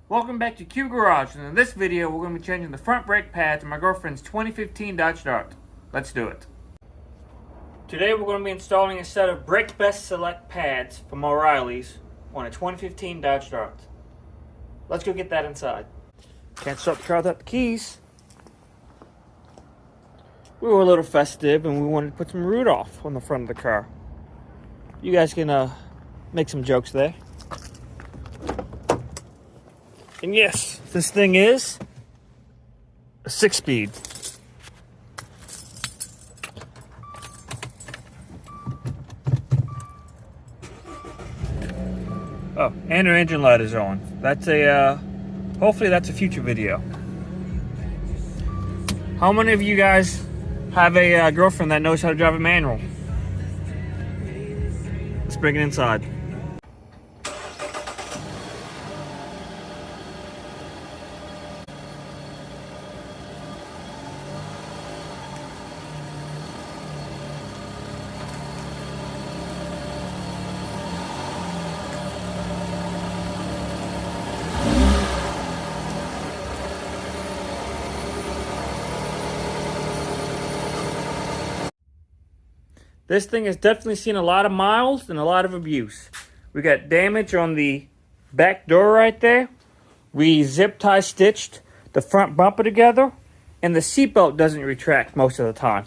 Welcome back to Q Garage, and in this video we're going to be changing the front brake pads on my girlfriend's 2015 Dodge Dart. Let's do it. Today we're going to be installing a set of Brake Best Select pads from O'Reilly's on a 2015 Dodge Dart. Let's go get that inside. Can't start the car without the keys. We were a little festive and we wanted to put some Rudolph on the front of the car. You guys can make some jokes there. And yes, this thing is a 6-speed. Oh, and our engine light is on. That's hopefully that's a future video. How many of you guys have a girlfriend that knows how to drive a manual? Let's bring it inside. This thing has definitely seen a lot of miles and a lot of abuse. We got damage on the back door right there. We zip tie stitched the front bumper together, and the seatbelt doesn't retract most of the time.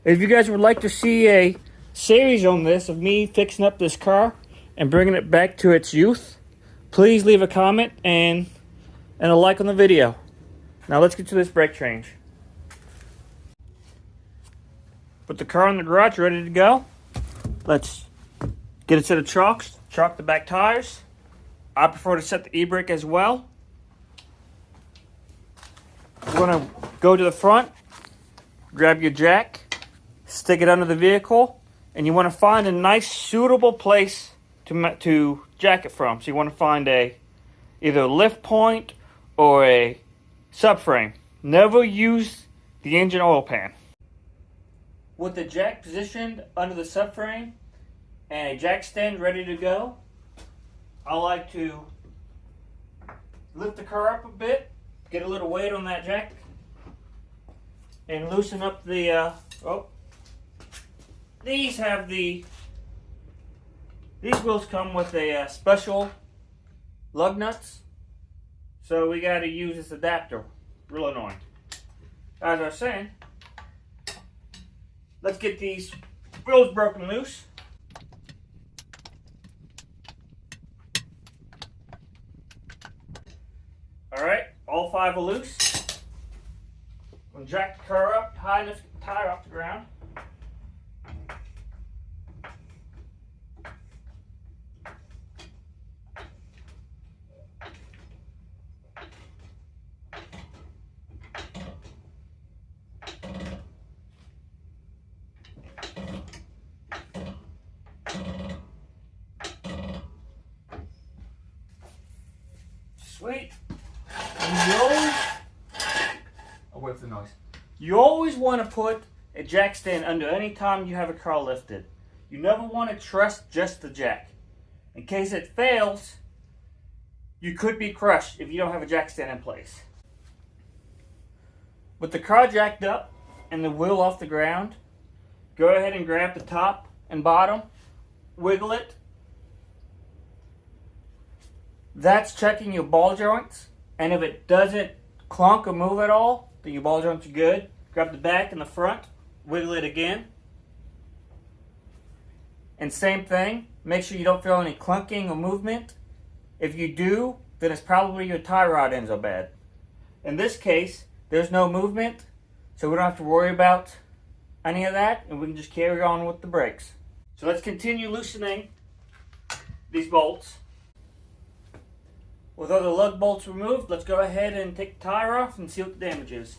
If you guys would like to see a series on this of me fixing up this car and bringing it back to its youth, please leave a comment and a like on the video. Now let's get to this brake change. Put the car in the garage, ready to go. Let's get a set of chocks, chalk the back tires. I prefer to set the e-brake as well. We're gonna go to the front, grab your jack, stick it under the vehicle, and you wanna find a nice suitable place to jack it from. So you wanna find either a lift point or a subframe. Never use the engine oil pan. With the jack positioned under the subframe and a jack stand ready to go, I like to lift the car up a bit, get a little weight on that jack, and loosen up the, these wheels come with a special lug nuts, so we got to use this adapter. Real annoying. As I was saying, let's get these wheels broken loose. Alright, all 5 are loose. I'm going to jack the car up high enough to get the tire off the ground. Sweet. Away from the noise. You always want to put a jack stand under any time you have a car lifted. You never want to trust just the jack. In case it fails, you could be crushed if you don't have a jack stand in place. With the car jacked up and the wheel off the ground, go ahead and grab the top and bottom, wiggle it. That's checking your ball joints, and if it doesn't clunk or move at all, then your ball joints are good. Grab the back and the front, wiggle it again. And same thing, make sure you don't feel any clunking or movement. If you do, then it's probably your tie rod ends are bad. In this case, there's no movement, so we don't have to worry about any of that, and we can just carry on with the brakes. So let's continue loosening these bolts. With all the lug bolts removed, let's go ahead and take the tire off and see what the damage is.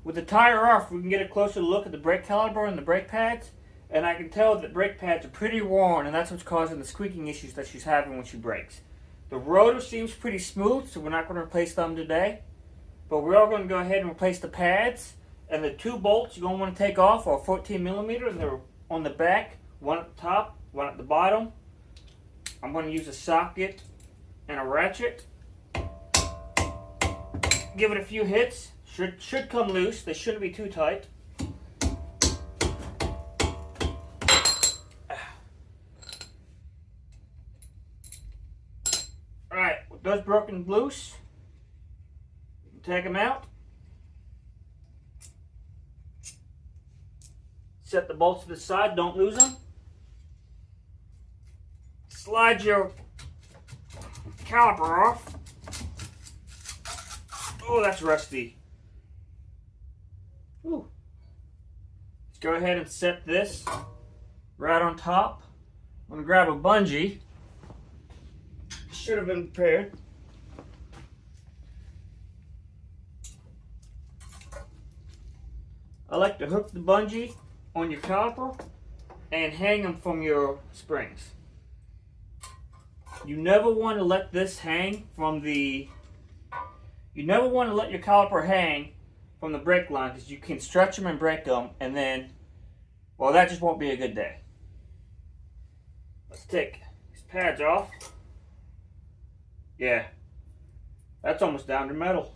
With the tire off, we can get a closer look at the brake caliper and the brake pads, and I can tell that brake pads are pretty worn, and that's what's causing the squeaking issues that she's having when she brakes. The rotor seems pretty smooth, so we're not going to replace them today, but we are going to go ahead and replace the pads, and the 2 bolts you're going to want to take off are 14 millimeter, and they're on the back one at the top, one at the bottom. I'm going to use a socket and a ratchet. Give it a few hits. Should come loose. They shouldn't be too tight. Alright, with those broken loose, take them out. Set the bolts to the side, don't lose them. Slide your caliper off. Oh, that's rusty. Ooh. Let's go ahead and set this right on top. I'm going to grab a bungee. Should have been prepared. I like to hook the bungee on your caliper and hang them from your springs. You never want to let this hang from the... You never want to let your caliper hang from the brake line because you can stretch them and break them, and then, well, that just won't be a good day. Let's take these pads off. Yeah, that's almost down to metal.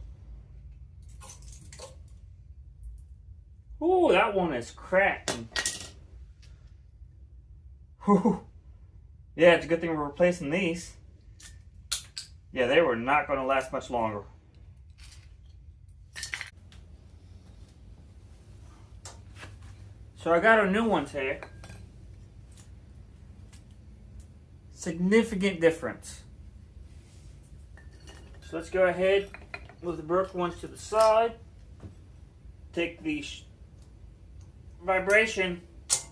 Ooh, that one is cracked. Whew. Yeah, it's a good thing we're replacing these. Yeah, they were not going to last much longer. So I got a new one here. Significant difference. So let's go ahead, move the broken ones to the side. Take the vibration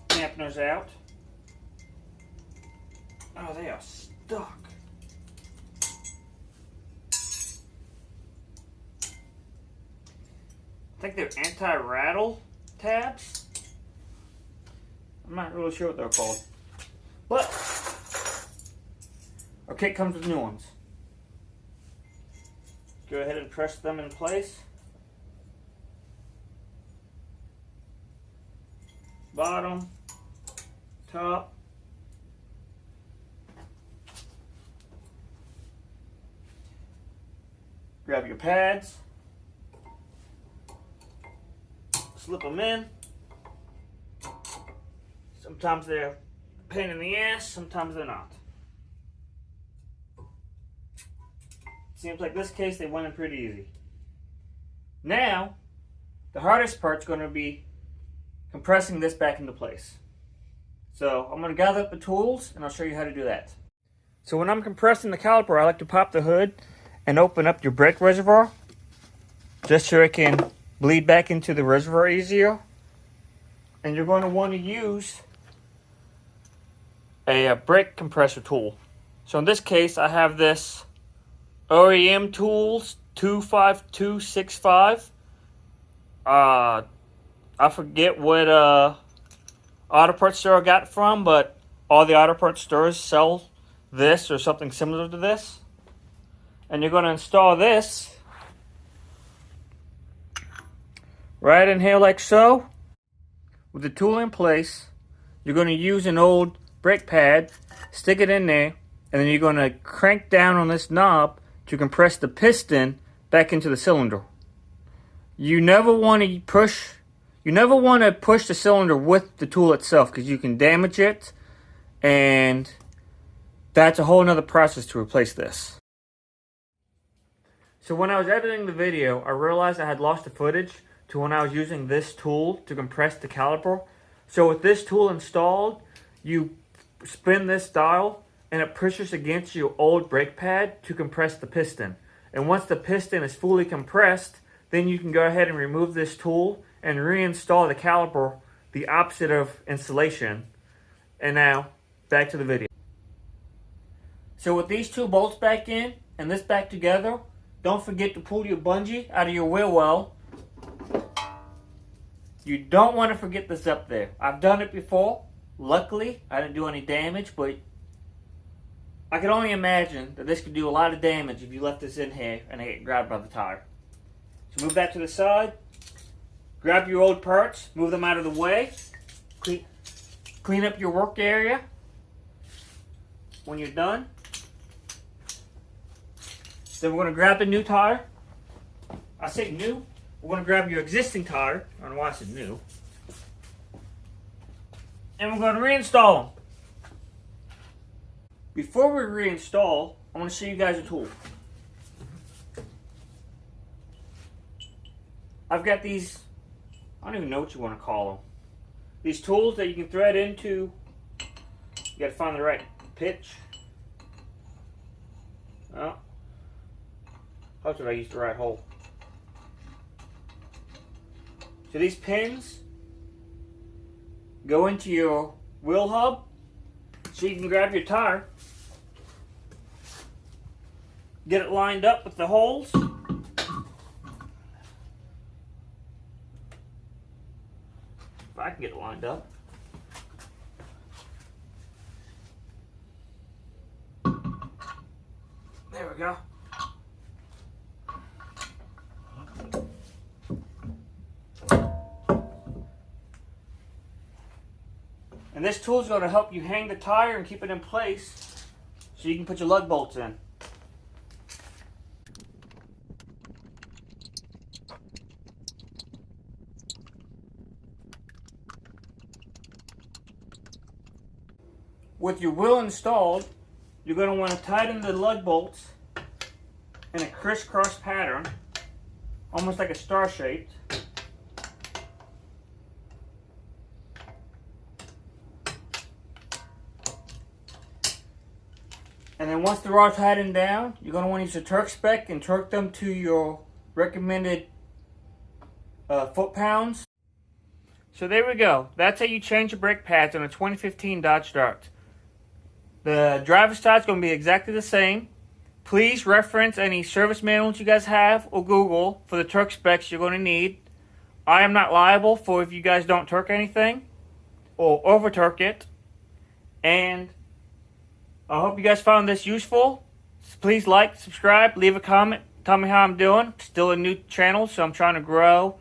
dampeners out. Oh, they are stuck. I think they're anti-rattle tabs. I'm not really sure what they're called. But our kit comes with new ones. Go ahead and press them in place. Bottom, top. Grab your pads. Slip them in. Sometimes they're a pain in the ass, sometimes they're not. Seems like this case they went in pretty easy. Now, the hardest part's going to be compressing this back into place. So I'm going to gather up the tools and I'll show you how to do that. So when I'm compressing the caliper, I like to pop the hood and open up your brake reservoir just so it can bleed back into the reservoir easier. And you're going to want to use a brake compressor tool. So in this case, I have this OEM Tools 25265. I forget what auto parts store I got it from, but all the auto parts stores sell this or something similar to this. And you're going to install this right in here like so. With the tool in place, you're going to use an old brake pad, stick it in there, and then you're going to crank down on this knob to compress the piston back into the cylinder. You never want to push the cylinder with the tool itself because you can damage it, and that's a whole nother process to replace this. So when I was editing the video, I realized I had lost the footage to when I was using this tool to compress the caliper. So with this tool installed, you spin this dial and it pushes against your old brake pad to compress the piston. And once the piston is fully compressed, then you can go ahead and remove this tool and reinstall the caliper the opposite of installation. And now, back to the video. So with these two bolts back in and this back together, don't forget to pull your bungee out of your wheel well. You don't want to forget this up there. I've done it before. Luckily, I didn't do any damage, but I can only imagine that this could do a lot of damage if you left this in here and it get grabbed by the tire. So move that to the side. Grab your old parts, move them out of the way. clean up your work area when you're done. Then we're going to grab the new tire. I say new. We're going to grab your existing tire. I don't know why I said new. And we're going to reinstall them. Before we reinstall, I want to show you guys a tool. I've got these, I don't even know what you want to call them. These tools that you can thread into, you got to find the right pitch. Oh, hopefully I used the right hole. So these pins go into your wheel hub, so you can grab your tire, get it lined up with the holes. If I can get it lined up. There we go. And this tool is going to help you hang the tire and keep it in place so you can put your lug bolts in. With your wheel installed, you're going to want to tighten the lug bolts in a crisscross pattern, almost like a star shape. And then once they're all tightened down, you're going to want to use a Torque Spec and torque them to your recommended foot-pounds. So there we go. That's how you change your brake pads on a 2015 Dodge Dart. The driver's side is going to be exactly the same. Please reference any service manuals you guys have or Google for the torque specs you're going to need. I am not liable for if you guys don't torque anything or over torque it. And I hope you guys found this useful. Please like, subscribe, leave a comment, tell me how I'm doing. Still a new channel, so I'm trying to grow.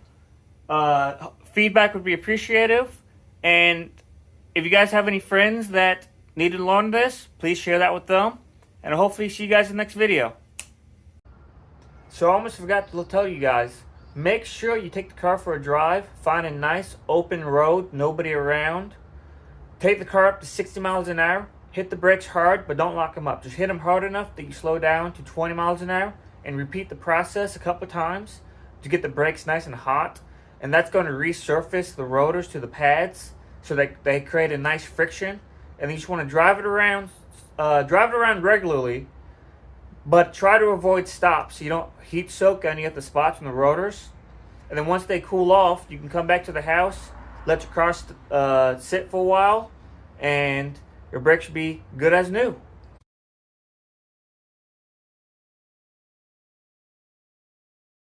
Feedback would be appreciative. And if you guys have any friends that need to learn this, please share that with them. And I'll hopefully see you guys in the next video. So I almost forgot to tell you guys, make sure you take the car for a drive. Find a nice open road, nobody around. Take the car up to 60 miles an hour. Hit the brakes hard, but don't lock them up. Just hit them hard enough that you slow down to 20 miles an hour. And repeat the process a couple times to get the brakes nice and hot. And that's going to resurface the rotors to the pads so that they create a nice friction. And you just want to drive it around regularly, but try to avoid stops so you don't heat soak any of the spots from the rotors. And then once they cool off, you can come back to the house, let your car sit for a while, and your brakes should be good as new.